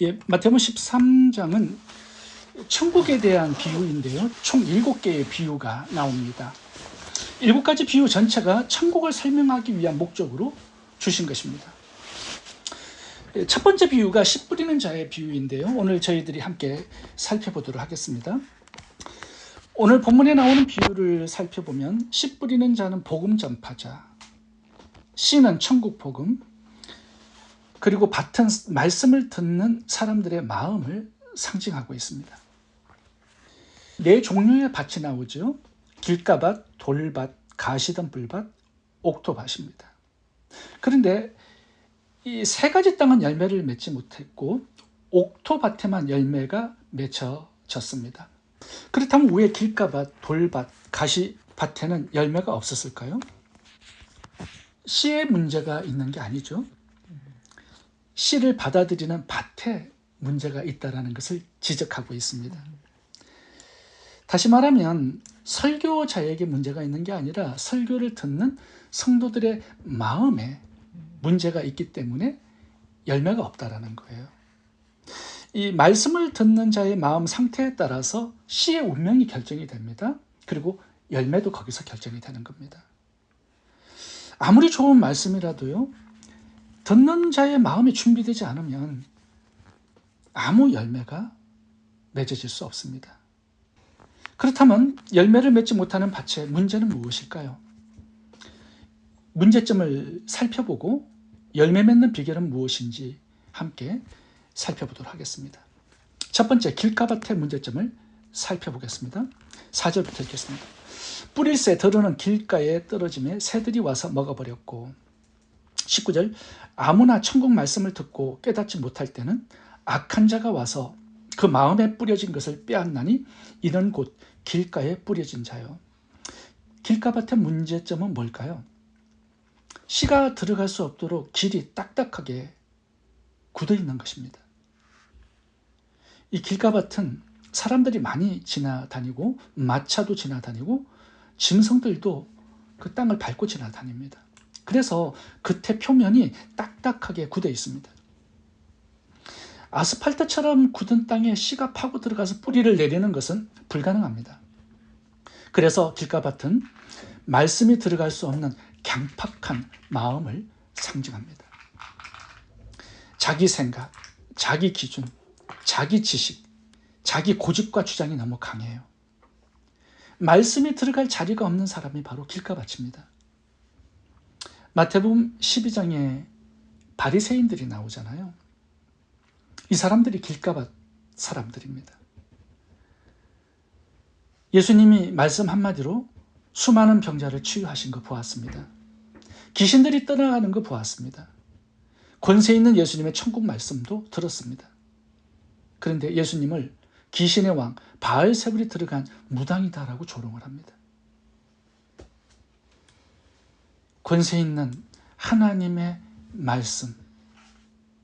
예, 마태복음 13장은 천국에 대한 비유인데요. 총 7개의 비유가 나옵니다. 7가지 비유 전체가 천국을 설명하기 위한 목적으로 주신 것입니다. 첫 번째 비유가 씨 뿌리는 자의 비유인데요. 오늘 저희들이 함께 살펴보도록 하겠습니다. 오늘 본문에 나오는 비유를 살펴보면 씨 뿌리는 자는 복음 전파자, 씨는 천국 복음, 그리고 밭은 말씀을 듣는 사람들의 마음을 상징하고 있습니다. 네 종류의 밭이 나오죠. 길가밭, 돌밭, 가시덤불밭, 옥토밭입니다. 그런데 이 세 가지 땅은 열매를 맺지 못했고 옥토밭에만 열매가 맺혀졌습니다. 그렇다면 왜 길가밭, 돌밭, 가시밭에는 열매가 없었을까요? 씨에 문제가 있는 게 아니죠. 씨를 받아들이는 밭에 문제가 있다는 것을 지적하고 있습니다. 다시 말하면 설교자에게 문제가 있는 게 아니라 설교를 듣는 성도들의 마음에 문제가 있기 때문에 열매가 없다라는 거예요. 이 말씀을 듣는 자의 마음 상태에 따라서 씨의 운명이 결정이 됩니다. 그리고 열매도 거기서 결정이 되는 겁니다. 아무리 좋은 말씀이라도요, 듣는 자의 마음이 준비되지 않으면 아무 열매가 맺어질 수 없습니다. 그렇다면 열매를 맺지 못하는 밭의 문제는 무엇일까요? 문제점을 살펴보고 열매 맺는 비결은 무엇인지 함께 살펴보도록 하겠습니다. 첫 번째, 길가밭의 문제점을 살펴보겠습니다. 4절부터 읽겠습니다. 뿌릴새 들어는 길가에 떨어짐에 새들이 와서 먹어버렸고, 19절, 아무나 천국 말씀을 듣고 깨닫지 못할 때는 악한 자가 와서 그 마음에 뿌려진 것을 빼앗나니 이는 곧 길가에 뿌려진 자요. 길가밭의 문제점은 뭘까요? 씨가 들어갈 수 없도록 길이 딱딱하게 굳어 있는 것입니다. 이 길가밭은 사람들이 많이 지나다니고 마차도 지나다니고 짐승들도 그 땅을 밟고 지나다닙니다. 그래서 겉의 표면이 딱딱하게 굳어 있습니다. 아스팔트처럼 굳은 땅에 씨가 파고 들어가서 뿌리를 내리는 것은 불가능합니다. 그래서 길가밭은 말씀이 들어갈 수 없는 강팍한 마음을 상징합니다. 자기 생각, 자기 기준, 자기 지식, 자기 고집과 주장이 너무 강해요. 말씀이 들어갈 자리가 없는 사람이 바로 길가밭입니다. 마태복음 12장에 바리새인들이 나오잖아요. 이 사람들이 길가밭 사람들입니다. 예수님이 말씀 한마디로 수많은 병자를 치유하신 거 보았습니다. 귀신들이 떠나가는 거 보았습니다. 권세 있는 예수님의 천국 말씀도 들었습니다. 그런데 예수님을 귀신의 왕 바알세불이 들어간 무당이다라고 조롱을 합니다. 권세 있는 하나님의 말씀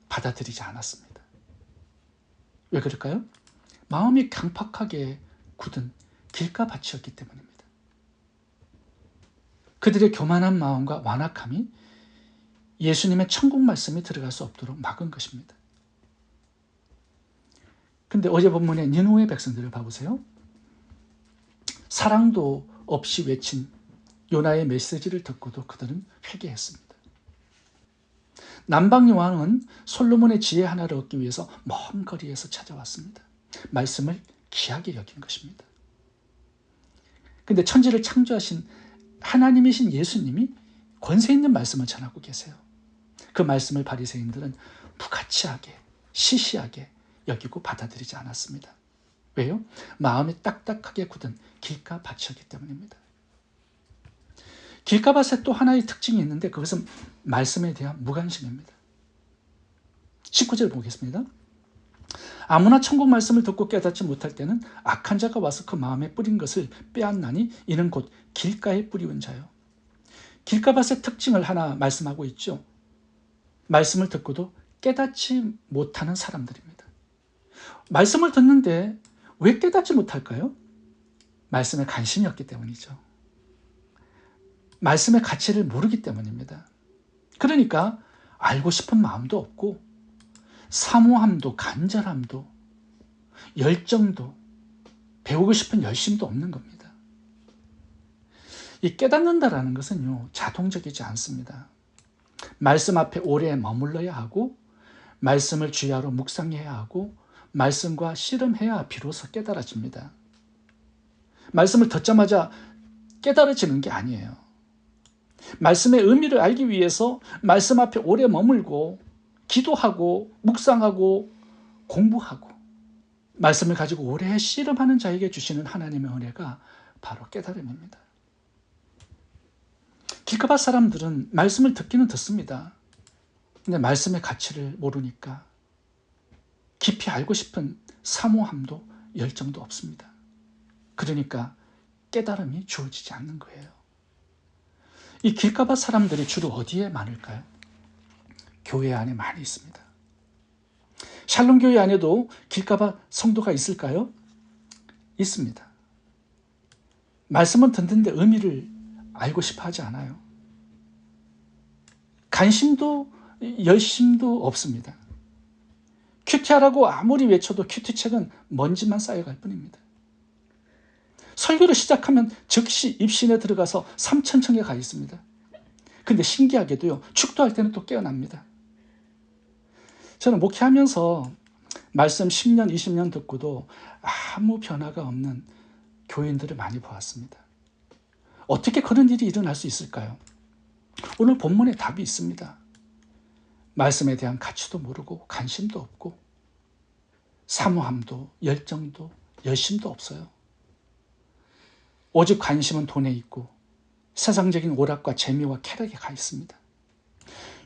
받아들이지 않았습니다. 왜 그럴까요? 마음이 강팍하게 굳은 길가밭이었기 때문입니다. 그들의 교만한 마음과 완악함이 예수님의 천국 말씀이 들어갈 수 없도록 막은 것입니다. 근데 어제 본문에 니느웨 백성들을 봐보세요. 사랑도 없이 외친 요나의 메시지를 듣고도 그들은 회개했습니다. 남방여왕은 솔로몬의 지혜 하나를 얻기 위해서 먼 거리에서 찾아왔습니다. 말씀을 귀하게 여긴 것입니다. 근데 천지를 창조하신 하나님이신 예수님이 권세 있는 말씀을 전하고 계세요. 그 말씀을 바리새인들은 무가치하게 시시하게 여기고 받아들이지 않았습니다. 왜요? 마음이 딱딱하게 굳은 길가밭이었기 때문입니다. 길가밭에 또 하나의 특징이 있는데 그것은 말씀에 대한 무관심입니다. 19절 보겠습니다. 아무나 천국 말씀을 듣고 깨닫지 못할 때는 악한 자가 와서 그 마음에 뿌린 것을 빼앗나니 이는 곧 길가에 뿌리운 자요. 길가밭의 특징을 하나 말씀하고 있죠. 말씀을 듣고도 깨닫지 못하는 사람들입니다. 말씀을 듣는데 왜 깨닫지 못할까요? 말씀에 관심이 없기 때문이죠. 말씀의 가치를 모르기 때문입니다. 그러니까 알고 싶은 마음도 없고 사모함도 간절함도 열정도 배우고 싶은 열심도 없는 겁니다. 이 깨닫는다라는 것은요, 자동적이지 않습니다. 말씀 앞에 오래 머물러야 하고, 말씀을 주야로 묵상해야 하고, 말씀과 씨름해야 비로소 깨달아집니다. 말씀을 듣자마자 깨달아지는 게 아니에요. 말씀의 의미를 알기 위해서 말씀 앞에 오래 머물고, 기도하고, 묵상하고, 공부하고, 말씀을 가지고 오래 씨름하는 자에게 주시는 하나님의 은혜가 바로 깨달음입니다. 길가밭 사람들은 말씀을 듣기는 듣습니다. 근데 말씀의 가치를 모르니까 깊이 알고 싶은 사모함도 열정도 없습니다. 그러니까 깨달음이 주어지지 않는 거예요. 이 길가밭 사람들이 주로 어디에 많을까요? 교회 안에 많이 있습니다. 샬롬 교회 안에도 길가밭 성도가 있을까요? 있습니다. 말씀은 듣는데 의미를 알고 싶어 하지 않아요. 관심도 열심도 없습니다. 큐티하라고 아무리 외쳐도 큐티책은 먼지만 쌓여갈 뿐입니다. 설교를 시작하면 즉시 입신에 들어가서 3,000층에 가 있습니다. 근데 신기하게도요, 축도할 때는 또 깨어납니다. 저는 목회하면서 말씀 10년, 20년 듣고도 아무 변화가 없는 교인들을 많이 보았습니다. 어떻게 그런 일이 일어날 수 있을까요? 오늘 본문에 답이 있습니다. 말씀에 대한 가치도 모르고 관심도 없고 사모함도 열정도 열심도 없어요. 오직 관심은 돈에 있고 세상적인 오락과 재미와 쾌락에 가 있습니다.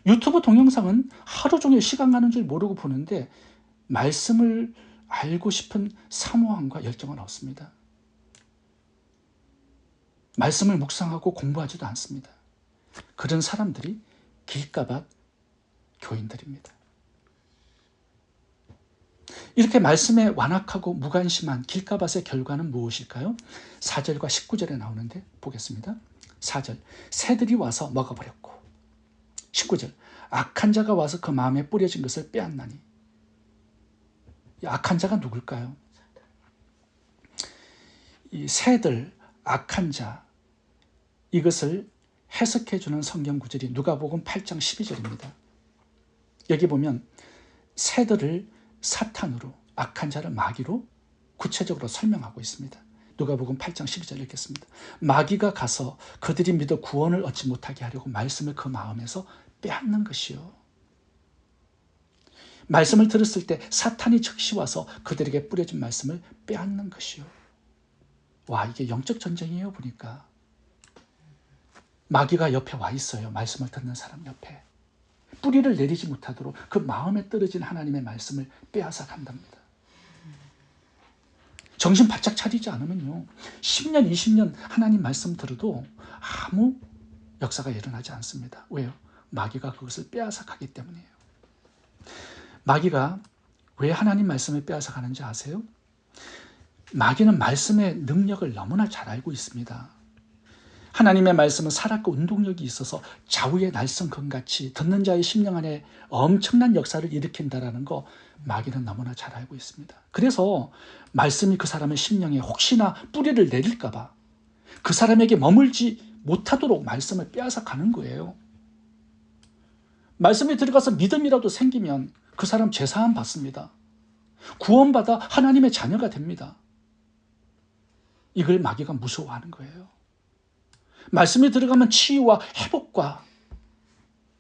유튜브 동영상은 하루 종일 시간 가는 줄 모르고 보는데 말씀을 알고 싶은 사모함과 열정은 없습니다. 말씀을 묵상하고 공부하지도 않습니다. 그런 사람들이 길가밭 교인들입니다. 이렇게 말씀에 완악하고 무관심한 길가밭의 결과는 무엇일까요? 4절과 19절에 나오는데 보겠습니다. 4절, 새들이 와서 먹어버렸고, 19절, 악한 자가 와서 그 마음에 뿌려진 것을 빼앗나니. 이 악한 자가 누굴까요? 이 새들, 악한 자, 이것을 해석해주는 성경 구절이 누가복음 8장 12절입니다. 여기 보면 새들을 사탄으로, 악한 자를 마귀로 구체적으로 설명하고 있습니다. 누가복음 8장 12절 읽겠습니다. 마귀가 가서 그들이 믿어 구원을 얻지 못하게 하려고 말씀을 그 마음에서 빼앗는 것이요. 말씀을 들었을 때 사탄이 즉시 와서 그들에게 뿌려진 말씀을 빼앗는 것이요. 와, 이게 영적 전쟁이에요. 보니까 마귀가 옆에 와 있어요. 말씀을 듣는 사람 옆에. 뿌리를 내리지 못하도록 그 마음에 떨어진 하나님의 말씀을 빼앗아 간답니다. 정신 바짝 차리지 않으면요, 10년, 20년 하나님 말씀 들어도 아무 역사가 일어나지 않습니다. 왜요? 마귀가 그것을 빼앗아 가기 때문이에요. 마귀가 왜 하나님 말씀을 빼앗아 가는지 아세요? 마귀는 말씀의 능력을 너무나 잘 알고 있습니다. 하나님의 말씀은 살았고 운동력이 있어서 좌우의 날성검같이 듣는 자의 심령 안에 엄청난 역사를 일으킨다는 거 마귀는 너무나 잘 알고 있습니다. 그래서 말씀이 그 사람의 심령에 혹시나 뿌리를 내릴까 봐 그 사람에게 머물지 못하도록 말씀을 빼앗아 가는 거예요. 말씀에 들어가서 믿음이라도 생기면 그 사람 죄사함 받습니다. 구원받아 하나님의 자녀가 됩니다. 이걸 마귀가 무서워하는 거예요. 말씀에 들어가면 치유와 회복과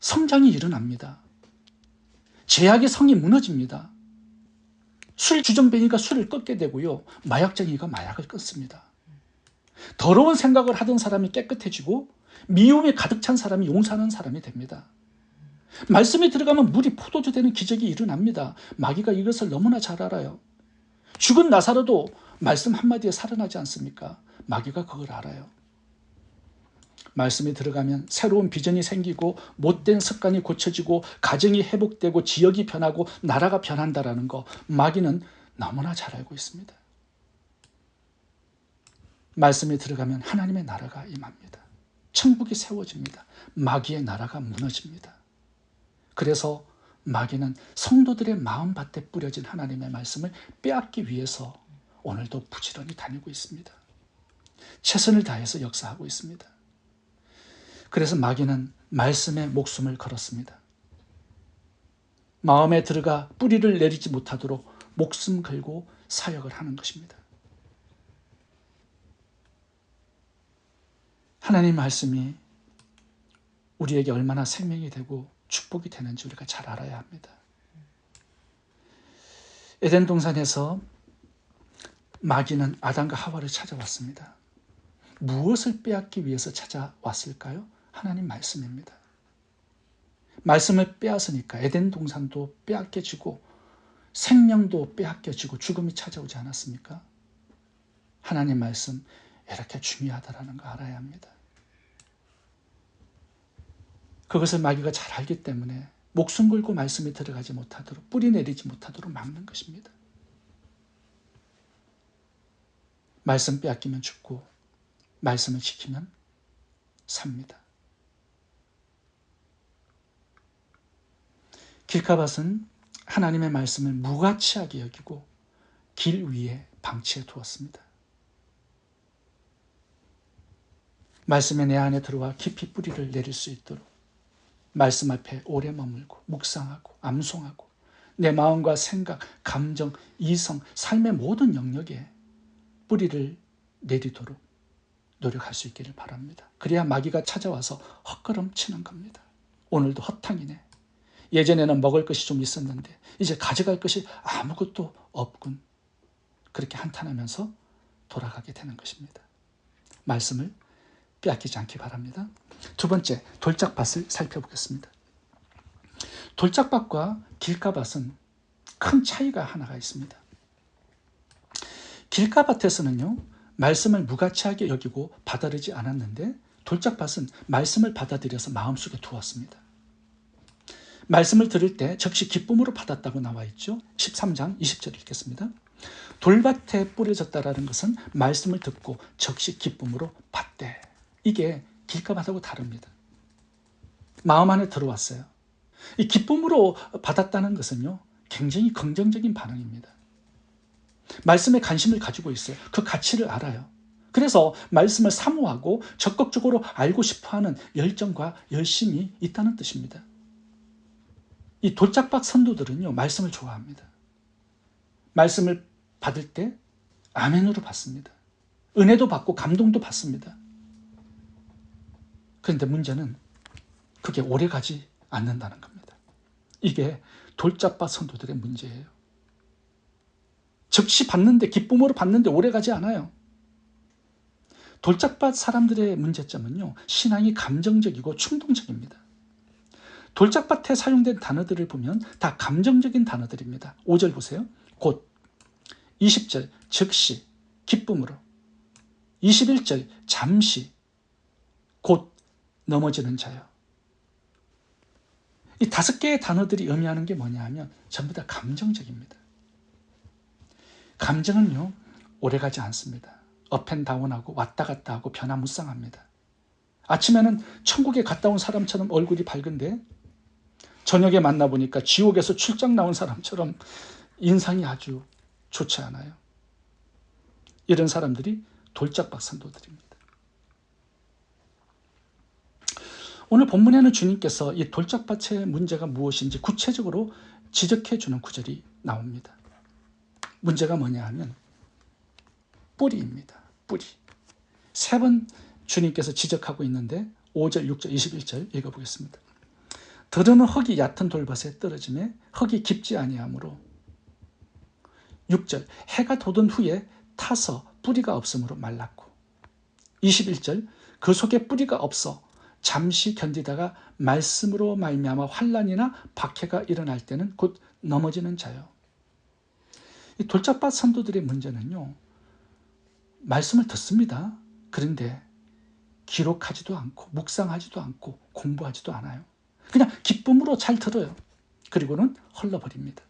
성장이 일어납니다. 제약의 성이 무너집니다. 술 주정뱅이가 술을 끊게 되고요, 마약쟁이가 마약을 끊습니다. 더러운 생각을 하던 사람이 깨끗해지고 미움이 가득 찬 사람이 용서하는 사람이 됩니다. 말씀에 들어가면 물이 포도주 되는 기적이 일어납니다. 마귀가 이것을 너무나 잘 알아요. 죽은 나사로도 말씀 한마디에 살아나지 않습니까? 마귀가 그걸 알아요. 말씀에 들어가면 새로운 비전이 생기고 못된 습관이 고쳐지고 가정이 회복되고 지역이 변하고 나라가 변한다는 거 마귀는 너무나 잘 알고 있습니다. 말씀에 들어가면 하나님의 나라가 임합니다. 천국이 세워집니다. 마귀의 나라가 무너집니다. 그래서 마귀는 성도들의 마음밭에 뿌려진 하나님의 말씀을 빼앗기 위해서 오늘도 부지런히 다니고 있습니다. 최선을 다해서 역사하고 있습니다. 그래서 마귀는 말씀에 목숨을 걸었습니다. 마음에 들어가 뿌리를 내리지 못하도록 목숨 걸고 사역을 하는 것입니다. 하나님 말씀이 우리에게 얼마나 생명이 되고 축복이 되는지 우리가 잘 알아야 합니다. 에덴 동산에서 마귀는 아담과 하와를 찾아왔습니다. 무엇을 빼앗기 위해서 찾아왔을까요? 하나님 말씀입니다. 말씀을 빼앗으니까 에덴 동산도 빼앗겨지고 생명도 빼앗겨지고 죽음이 찾아오지 않았습니까? 하나님 말씀 이렇게 중요하다는 거 알아야 합니다. 그것을 마귀가 잘 알기 때문에 목숨 걸고 말씀이 들어가지 못하도록 뿌리 내리지 못하도록 막는 것입니다. 말씀 빼앗기면 죽고 말씀을 지키면 삽니다. 길가밭은 하나님의 말씀을 무가치하게 여기고 길 위에 방치해 두었습니다. 말씀이 내 안에 들어와 깊이 뿌리를 내릴 수 있도록 말씀 앞에 오래 머물고 묵상하고 암송하고 내 마음과 생각, 감정, 이성, 삶의 모든 영역에 뿌리를 내리도록 노력할 수 있기를 바랍니다. 그래야 마귀가 찾아와서 헛걸음 치는 겁니다. 오늘도 헛탕이네. 예전에는 먹을 것이 좀 있었는데 이제 가져갈 것이 아무것도 없군. 그렇게 한탄하면서 돌아가게 되는 것입니다. 말씀을 빼앗기지 않기 바랍니다. 두 번째, 돌짝밭을 살펴보겠습니다. 돌짝밭과 길가밭은 큰 차이가 하나가 있습니다. 길가밭에서는요, 말씀을 무가치하게 여기고 받아들이지 않았는데 돌짝밭은 말씀을 받아들여서 마음속에 두었습니다. 말씀을 들을 때 즉시 기쁨으로 받았다고 나와 있죠. 13장 20절 읽겠습니다. 돌밭에 뿌려졌다라는 것은 말씀을 듣고 즉시 기쁨으로 받되. 이게 길가밭하고 다릅니다. 마음 안에 들어왔어요. 이 기쁨으로 받았다는 것은요, 굉장히 긍정적인 반응입니다. 말씀에 관심을 가지고 있어요. 그 가치를 알아요. 그래서 말씀을 사모하고 적극적으로 알고 싶어하는 열정과 열심이 있다는 뜻입니다. 이 돌짝밭 선도들은요, 말씀을 좋아합니다. 말씀을 받을 때 아멘으로 받습니다. 은혜도 받고 감동도 받습니다. 그런데 문제는 그게 오래가지 않는다는 겁니다. 이게 돌짝밭 선도들의 문제예요. 즉시 받는데, 기쁨으로 받는데 오래가지 않아요. 돌짝밭 사람들의 문제점은요, 신앙이 감정적이고 충동적입니다. 돌짝밭에 사용된 단어들을 보면 다 감정적인 단어들입니다. 5절 보세요. 곧, 20절 즉시, 기쁨으로, 21절 잠시, 곧 넘어지는 자요. 이 5개의 단어들이 의미하는 게 뭐냐 하면 전부 다 감정적입니다. 감정은요, 오래가지 않습니다. 업앤다운하고 왔다 갔다 하고 변화무쌍합니다. 아침에는 천국에 갔다 온 사람처럼 얼굴이 밝은데 저녁에 만나보니까 지옥에서 출장 나온 사람처럼 인상이 아주 좋지 않아요. 이런 사람들이 돌짝밭 선도들입니다. 오늘 본문에는 주님께서 이 돌짝밭의 문제가 무엇인지 구체적으로 지적해 주는 구절이 나옵니다. 문제가 뭐냐 하면 뿌리입니다. 뿌리. 3번 주님께서 지적하고 있는데 5절, 6절, 21절 읽어보겠습니다. 들으는 흙이 얕은 돌밭에 떨어짐에 흙이 깊지 아니하므로 6절 해가 돋은 후에 타서 뿌리가 없으므로 말랐고 21절 그 속에 뿌리가 없어 잠시 견디다가 말씀으로 말미암아 환난이나 박해가 일어날 때는 곧 넘어지는 자요. 이 돌짝밭 선도들의 문제는요, 말씀을 듣습니다. 그런데 기록하지도 않고 묵상하지도 않고 공부하지도 않아요. 그냥 기쁨으로 잘 들어요. 그리고는 흘러버립니다.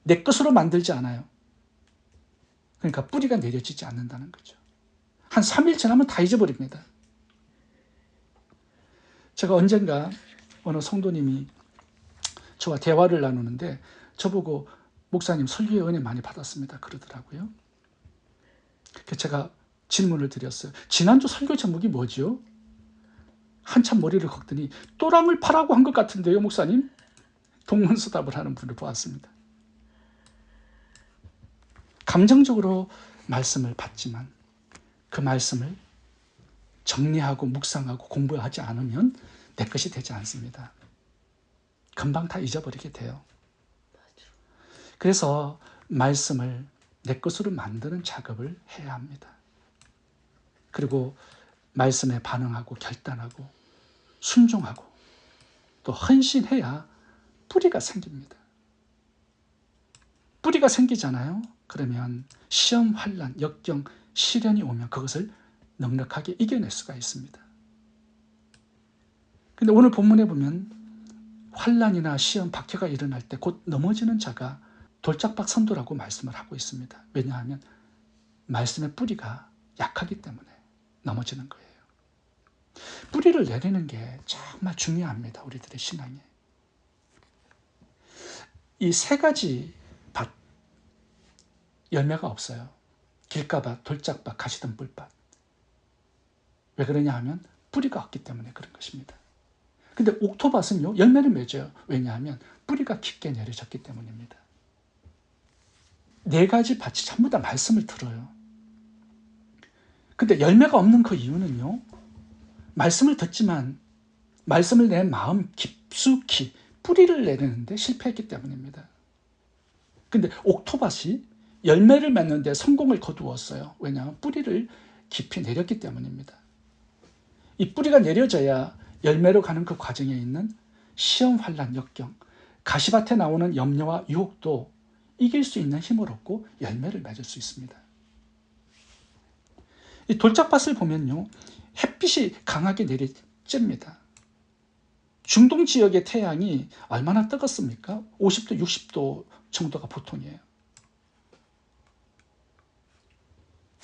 내 것으로 만들지 않아요. 그러니까 뿌리가 내려지지 않는다는 거죠. 한 3일 지나면 다 잊어버립니다. 제가 언젠가 어느 성도님이 저와 대화를 나누는데 저보고 목사님 설교의 은혜 많이 받았습니다 그러더라고요. 그래서 제가 질문을 드렸어요. 지난주 설교 제목이 뭐죠? 한참 머리를 걷더니 또랑을 파라고 한 것 같은데요 목사님? 동문서답을 하는 분을 보았습니다. 감정적으로 말씀을 받지만 그 말씀을 정리하고 묵상하고 공부하지 않으면 내 것이 되지 않습니다. 금방 다 잊어버리게 돼요. 그래서 말씀을 내 것으로 만드는 작업을 해야 합니다. 그리고 말씀에 반응하고 결단하고 순종하고 또 헌신해야 뿌리가 생깁니다. 뿌리가 생기잖아요. 그러면 시험, 환난, 역경, 시련이 오면 그것을 넉넉하게 이겨낼 수가 있습니다. 근데 오늘 본문에 보면 환난이나 시험, 박해가 일어날 때 곧 넘어지는 자가 돌짝박 선도라고 말씀을 하고 있습니다. 왜냐하면 말씀의 뿌리가 약하기 때문에 넘어지는 거예요. 뿌리를 내리는 게 정말 중요합니다. 우리들의 신앙에. 이 세 가지 밭, 열매가 없어요. 길가밭, 돌짝밭, 가시덤불밭. 왜 그러냐 하면 뿌리가 없기 때문에 그런 것입니다. 근데 옥토밭은요, 열매를 맺어요. 왜냐하면 뿌리가 깊게 내려졌기 때문입니다. 네 가지 밭이 전부 다 말씀을 들어요. 근데 열매가 없는 그 이유는요, 말씀을 듣지만 말씀을 내 마음 깊숙이 뿌리를 내리는데 실패했기 때문입니다. 근데 옥토밭이 열매를 맺는데 성공을 거두었어요. 왜냐하면 뿌리를 깊이 내렸기 때문입니다. 이 뿌리가 내려져야 열매로 가는 그 과정에 있는 시험, 환난, 역경, 가시밭에 나오는 염려와 유혹도 이길 수 있는 힘을 얻고 열매를 맺을 수 있습니다. 이 돌짝밭을 보면요, 햇빛이 강하게 내리쬐입니다. 중동 지역의 태양이 얼마나 뜨겁습니까? 50도, 60도 정도가 보통이에요.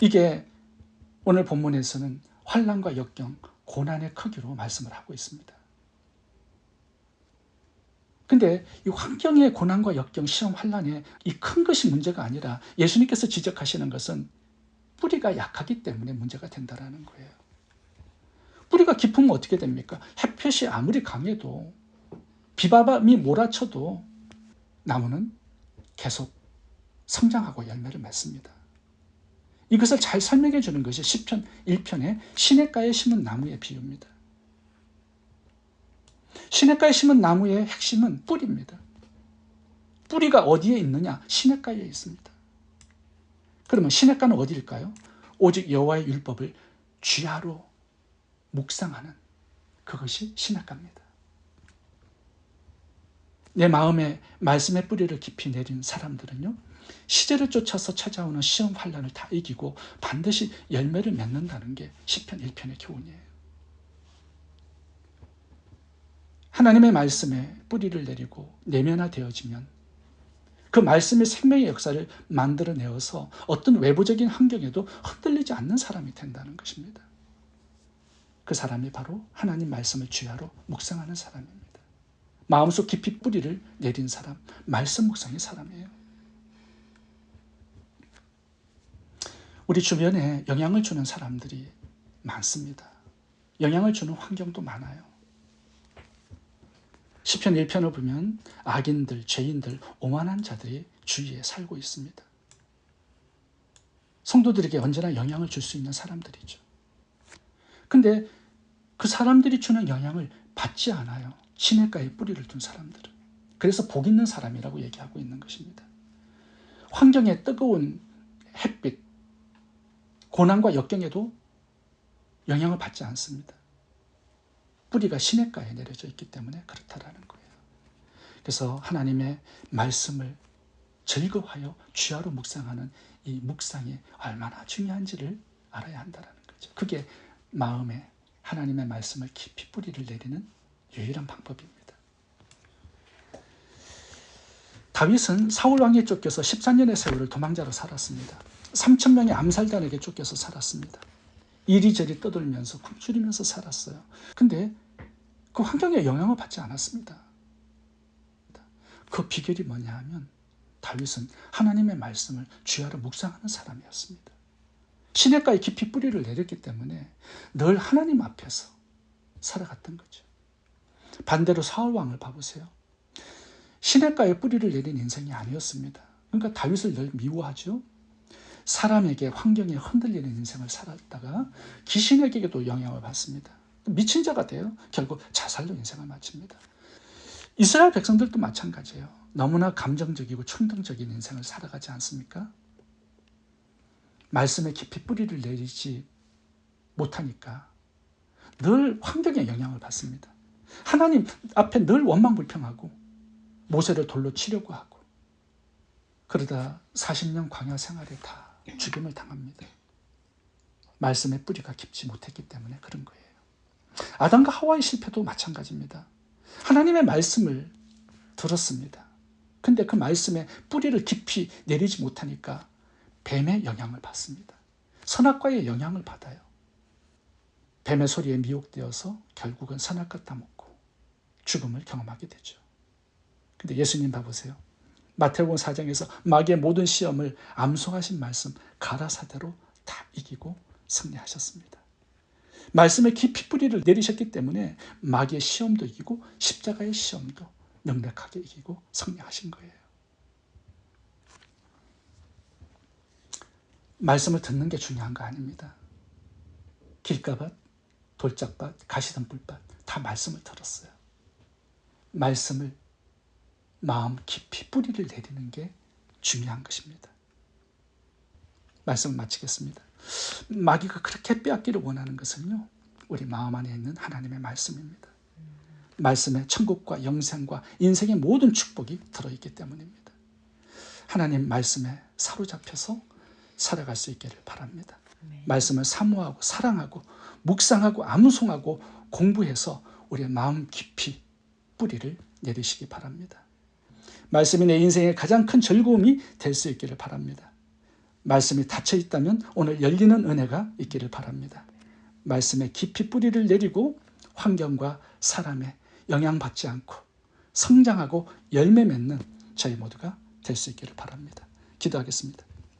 이게 오늘 본문에서는 환난과 역경, 고난의 크기로 말씀을 하고 있습니다. 근데 이 환경의 고난과 역경, 시험, 환난의 이 큰 것이 문제가 아니라 예수님께서 지적하시는 것은 뿌리가 약하기 때문에 문제가 된다는 거예요. 뿌리가 깊으면 어떻게 됩니까? 햇볕이 아무리 강해도 비바람이 몰아쳐도 나무는 계속 성장하고 열매를 맺습니다. 이것을 잘 설명해 주는 것이 시편 1편의 시냇가에 심은 나무의 비유입니다. 시냇가에 심은 나무의 핵심은 뿌리입니다. 뿌리가 어디에 있느냐? 시냇가에 있습니다. 그러면 시냇가는 어디일까요? 오직 여호와의 율법을 쥐하로 묵상하는 그것이 시냇가입니다. 내 마음에 말씀의 뿌리를 깊이 내린 사람들은요, 시대를 쫓아서 찾아오는 시험 환난을 다 이기고 반드시 열매를 맺는다는 게 시편 1편의 교훈이에요. 하나님의 말씀에 뿌리를 내리고 내면화되어지면 그 말씀의 생명의 역사를 만들어내어서 어떤 외부적인 환경에도 흔들리지 않는 사람이 된다는 것입니다. 그 사람이 바로 하나님 말씀을 쥐하로 묵상하는 사람입니다. 마음속 깊이 뿌리를 내린 사람, 말씀 묵상의 사람이에요. 우리 주변에 영향을 주는 사람들이 많습니다. 영향을 주는 환경도 많아요. 시편 1편을 보면 악인들, 죄인들, 오만한 자들이 주위에 살고 있습니다. 성도들에게 언제나 영향을 줄 수 있는 사람들이죠. 근데 그 사람들이 주는 영향을 받지 않아요. 시냇가에 뿌리를 둔 사람들은. 그래서 복 있는 사람이라고 얘기하고 있는 것입니다. 환경의 뜨거운 햇빛, 고난과 역경에도 영향을 받지 않습니다. 뿌리가 시냇가에 내려져 있기 때문에 그렇다라는 거예요. 그래서 하나님의 말씀을 즐거워하여 쥐하로 묵상하는 이 묵상이 얼마나 중요한지를 알아야 한다는 거죠. 그게 마음에 하나님의 말씀을 깊이 뿌리를 내리는 유일한 방법입니다. 다윗은 사울 왕에 쫓겨서 14년의 세월을 도망자로 살았습니다. 3,000명의 암살단에게 쫓겨서 살았습니다. 이리저리 떠돌면서 굶주리면서 살았어요. 근데 그 환경에 영향을 받지 않았습니다. 그 비결이 뭐냐 하면 다윗은 하나님의 말씀을 주야로 묵상하는 사람이었습니다. 시냇가에 깊이 뿌리를 내렸기 때문에 늘 하나님 앞에서 살아갔던 거죠. 반대로 사울 왕을 봐보세요. 시냇가에 뿌리를 내린 인생이 아니었습니다. 그러니까 다윗을 늘 미워하죠. 사람에게 환경에 흔들리는 인생을 살았다가 귀신에게도 영향을 받습니다. 미친 자가 돼요. 결국 자살로 인생을 마칩니다. 이스라엘 백성들도 마찬가지예요. 너무나 감정적이고 충동적인 인생을 살아가지 않습니까? 말씀에 깊이 뿌리를 내리지 못하니까 늘 환경에 영향을 받습니다. 하나님 앞에 늘 원망불평하고 모세를 돌로 치려고 하고 그러다 40년 광야 생활에 다 죽임을 당합니다. 말씀의 뿌리가 깊지 못했기 때문에 그런 거예요. 아담과 하와의 실패도 마찬가지입니다. 하나님의 말씀을 들었습니다. 근데 그 말씀에 뿌리를 깊이 내리지 못하니까 뱀의 영향을 받습니다. 선악과의 영향을 받아요. 뱀의 소리에 미혹되어서 결국은 선악과 따먹고 죽음을 경험하게 되죠. 근데 예수님 봐보세요. 마태복음 4장에서 마귀의 모든 시험을 암송하신 말씀 가라사대로 다 이기고 승리하셨습니다. 말씀에 깊이 뿌리를 내리셨기 때문에 마귀의 시험도 이기고 십자가의 시험도 명백하게 이기고 승리하신 거예요. 말씀을 듣는 게 중요한 거 아닙니다. 길가밭, 돌짝밭, 가시덤불밭 다 말씀을 들었어요. 말씀을 마음 깊이 뿌리를 내리는 게 중요한 것입니다. 말씀을 마치겠습니다. 마귀가 그렇게 빼앗기를 원하는 것은요, 우리 마음 안에 있는 하나님의 말씀입니다. 말씀에 천국과 영생과 인생의 모든 축복이 들어있기 때문입니다. 하나님 말씀에 사로잡혀서 살아갈 수 있기를 바랍니다. 말씀을 사모하고 사랑하고 묵상하고 암송하고 공부해서 우리의 마음 깊이 뿌리를 내리시기 바랍니다. 말씀이 내 인생의 가장 큰 즐거움이 될 수 있기를 바랍니다. 말씀이 닫혀 있다면 오늘 열리는 은혜가 있기를 바랍니다. 말씀에 깊이 뿌리를 내리고 환경과 사람에 영향받지 않고 성장하고 열매 맺는 저희 모두가 될 수 있기를 바랍니다. 기도하겠습니다.